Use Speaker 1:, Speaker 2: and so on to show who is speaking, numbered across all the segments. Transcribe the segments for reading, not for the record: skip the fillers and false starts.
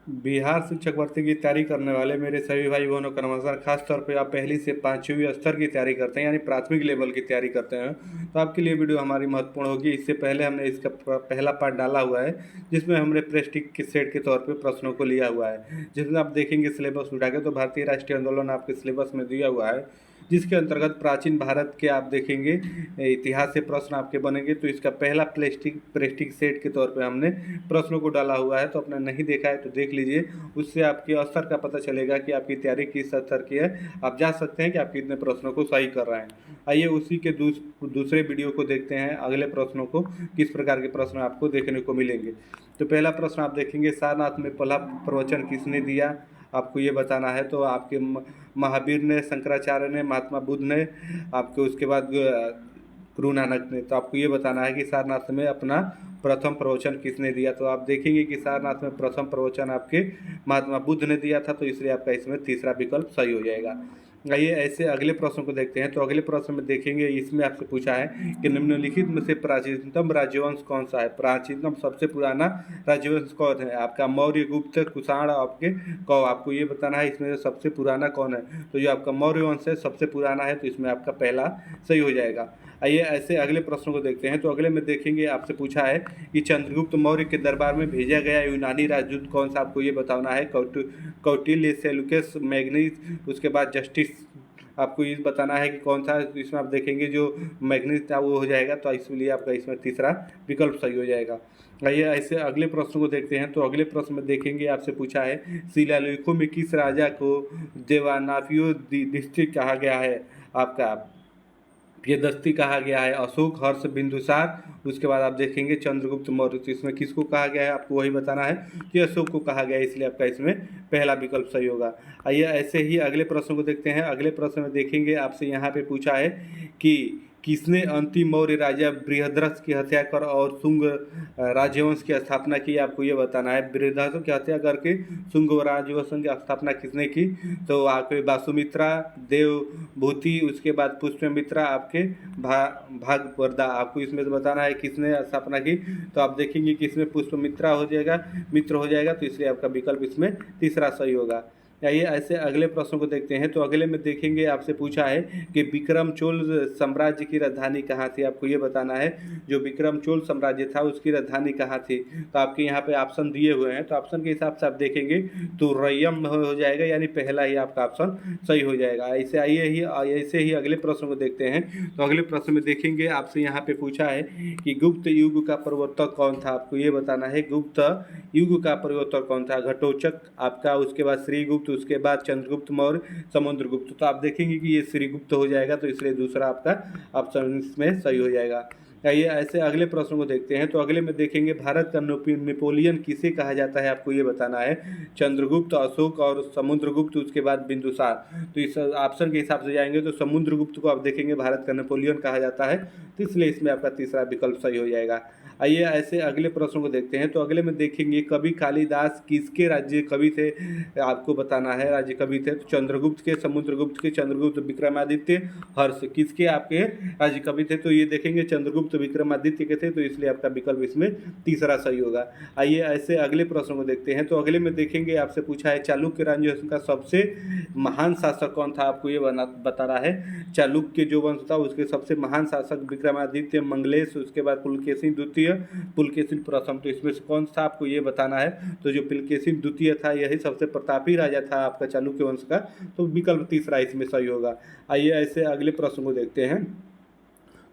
Speaker 1: बिहार शिक्षक भर्ती की तैयारी करने वाले मेरे सभी भाई बहनों का नमस्कार। खास तौर पे आप पहली से पाँचवीं स्तर की तैयारी करते हैं, यानी प्राथमिक लेवल की तैयारी करते हैं, तो आपके लिए वीडियो हमारी महत्वपूर्ण होगी। इससे पहले हमने इसका पहला पार्ट डाला हुआ है, जिसमें हमने प्रेस्टिक के सेट के तौर पे प्रश्नों को लिया हुआ है, जिसमें आप देखेंगे सिलेबस उठा के तो भारतीय राष्ट्रीय आंदोलन आपके सिलेबस में दिया हुआ है, जिसके अंतर्गत प्राचीन भारत के आप देखेंगे इतिहास से प्रश्न आपके बनेंगे। तो इसका पहला प्रेस्टिक सेट के तौर पे हमने प्रश्नों को डाला हुआ है, तो आपने नहीं देखा है तो देख लीजिए। उससे आपके स्तर का पता चलेगा कि आपकी तैयारी किस स्तर की है। आप जान सकते हैं कि आप कितने प्रश्नों को सही कर रहे हैं। आइए उसी के दूसरे वीडियो को देखते हैं, अगले प्रश्नों को किस प्रकार के प्रश्न आपको देखने को मिलेंगे। तो पहला प्रश्न आप देखेंगे, सारनाथ में पहला प्रवचन किसने दिया, आपको ये बताना है। तो आपके महावीर ने, शंकराचार्य ने, महात्मा बुद्ध ने, आपके उसके बाद गुरु नानक ने। तो आपको ये बताना है कि सारनाथ में अपना प्रथम प्रवचन किसने दिया। तो आप देखेंगे कि सारनाथ में प्रथम प्रवचन आपके महात्मा बुद्ध ने दिया था, तो इसलिए आपका इसमें तीसरा विकल्प सही हो जाएगा। आइए ऐसे अगले प्रश्न को देखते हैं। तो अगले प्रश्न में देखेंगे, इसमें आपसे पूछा है कि निम्नलिखित में से प्राचीनतम राज्यवंश कौन सा है। प्राचीनतम सबसे पुराना राज्यवंश कौन है, आपका मौर्य, गुप्त, कुषाण, आपके कौ। आपको ये बताना है इसमें सबसे पुराना कौन है। तो जो आपका मौर्य वंश है सबसे पुराना है, तो इसमें आपका पहला सही हो जाएगा। आइए ऐसे अगले प्रश्न को देखते हैं। तो अगले में देखेंगे, आपसे पूछा है कि चंद्रगुप्त मौर्य के दरबार में भेजा गया यूनानी राजदूत कौन सा। आपको ये बताना है, कौटिल्य, सेल्यूकस, मैग्नीज, उसके बाद जस्टिस। आपको ये बताना है कि कौन सा। इसमें आप देखेंगे जो मैग्नीज था वो हो जाएगा, तो इसलिए आपका इसमें तीसरा विकल्प सही हो जाएगा। आइए ऐसे अगले प्रश्न को देखते हैं। तो अगले प्रश्न में देखेंगे, आपसे पूछा है शिलालेखों में किस राजा को देवानाफियो डिस्ट्रिक्ट कहा गया है। आपका प्रियदस्ती कहा गया है, अशोक, हर्ष, बिंदुसार, उसके बाद आप देखेंगे चंद्रगुप्त मौर्य। तो इसमें किसको कहा गया है, आपको वही बताना है कि अशोक को कहा गया है, इसलिए आपका इसमें पहला विकल्प सही होगा। आइए ऐसे ही अगले प्रश्न को देखते हैं। अगले प्रश्न में देखेंगे, आपसे यहाँ पे पूछा है कि किसने अंतिम मौर्य राजा बृहद्रथ की हत्या कर और शुंग राजवंश की स्थापना की। आपको ये बताना है, बृहद्रथ की हत्या करके शुंग राजवंश की स्थापना किसने की। तो आपके वासुमित्रा, देवभूति, उसके बाद पुष्यमित्रा, आपके भागवरदा। आपको इसमें बताना है किसने स्थापना की। तो आप देखेंगे कि इसमें पुष्यमित्रा हो जाएगा, मित्र हो जाएगा, तो इसलिए आपका विकल्प इसमें तीसरा सही होगा। आइए ऐसे अगले प्रश्न को देखते हैं। तो अगले में देखेंगे, आपसे पूछा है कि विक्रम चोल साम्राज्य की राजधानी कहाँ थी। आपको ये बताना है जो विक्रम चोल साम्राज्य था उसकी राजधानी कहाँ थी। तो आपके यहाँ पे ऑप्शन दिए हुए हैं, तो ऑप्शन के हिसाब से आप देखेंगे तो रैयम हो जाएगा, यानी पहला ही आपका ऑप्शन सही हो जाएगा। ऐसे ही अगले प्रश्न को देखते हैं। तो अगले प्रश्न में देखेंगे, आपसे यहाँ पे पूछा है कि गुप्त युग का प्रवर्तक कौन था। आपको ये बताना है गुप्त युग का प्रवर्तक कौन था। घटोत्कच, आपका उसके बाद श्रीगुप्त, उसके बाद चंद्रगुप्त मौर्य, समुद्रगुप्त। तो आप देखेंगे कि ये श्रीगुप्त हो जाएगा, तो इसलिए दूसरा आपका ऑप्शन इसमें सही हो जाएगा। आइए ऐसे अगले प्रश्न को देखते हैं। तो अगले में देखेंगे, भारत का नेपोलियन किसे कहा जाता है। आपको ये बताना है, चंद्रगुप्त, अशोक और समुद्रगुप्त, उसके बाद बिंदुसार। तो इस ऑप्शन के हिसाब से जाएंगे तो समुद्रगुप्त को आप देखेंगे भारत का नेपोलियन कहा जाता है, तो इसलिए इसमें आपका तीसरा विकल्प सही हो जाएगा। आइए ऐसे अगले प्रश्न को देखते हैं। तो अगले में देखेंगे, कवि कालिदास किसके राज्य कवि थे। आपको बताना है राज्य कवि थे। तो चंद्रगुप्त के, समुद्रगुप्त के, चंद्रगुप्त, विक्रमादित्य, हर्ष, किसके आपके राज्य कवि थे। तो ये देखेंगे चंद्रगुप्त विक्रमादित्य के थे, तो इसलिए आपका विकल्प इसमें तीसरा सही होगा। आइए ऐसे अगले प्रश्न को देखते हैं। तो अगले में देखेंगे, आपसे पूछा है चालुक्य राज्य का सबसे महान शासक कौन था। आपको ये बताना है, चालुक्य जो वंश था उसके सबसे महान शासक विक्रमादित्य, मंगलेश, उसके बाद पुलकेशिन द्वितीय, पुलकेशिन प्रथम। तो इसमें से कौन सा आपको ये बताना है। तो जो पुलकेशिन द्वितीय था यही सबसे प्रतापी राजा था आपका चालुक्य वंश का, तो विकल्प तीसरा इसमें सही होगा। आइए ऐसे अगले प्रश्न को देखते हैं।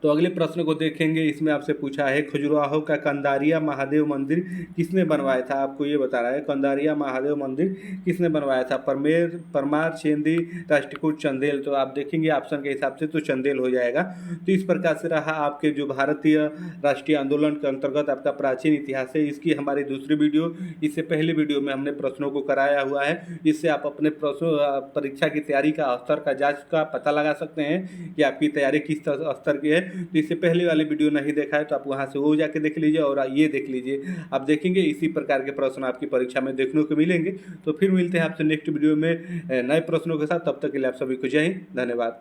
Speaker 1: तो अगले प्रश्न को देखेंगे, इसमें आपसे पूछा है खजुराहो का कंदारिया महादेव मंदिर किसने बनवाया था। आपको ये बता रहा है कंदारिया महादेव मंदिर किसने बनवाया था। परमार, चेंदी, राष्ट्रकूट, चंदेल। तो आप देखेंगे ऑप्शन के हिसाब से तो चंदेल हो जाएगा। तो इस प्रकार से रहा आपके जो भारतीय राष्ट्रीय आंदोलन के अंतर्गत आपका प्राचीन इतिहास है, इसकी हमारी दूसरी वीडियो, इससे पहले वीडियो में हमने प्रश्नों को कराया हुआ है। इससे आप अपने परीक्षा की तैयारी का स्तर का जांच का पता लगा सकते हैं कि आपकी तैयारी किस स्तर की है। तो इससे पहले वाली वीडियो नहीं देखा है तो आप वहां से वो जाके देख लीजिए और ये देख लीजिए। आप देखेंगे इसी प्रकार के प्रश्न आपकी परीक्षा में देखने को मिलेंगे। तो फिर मिलते हैं आपसे नेक्स्ट वीडियो में नए प्रश्नों के साथ। तब तक के लिए आप सभी को जय हिंद, धन्यवाद।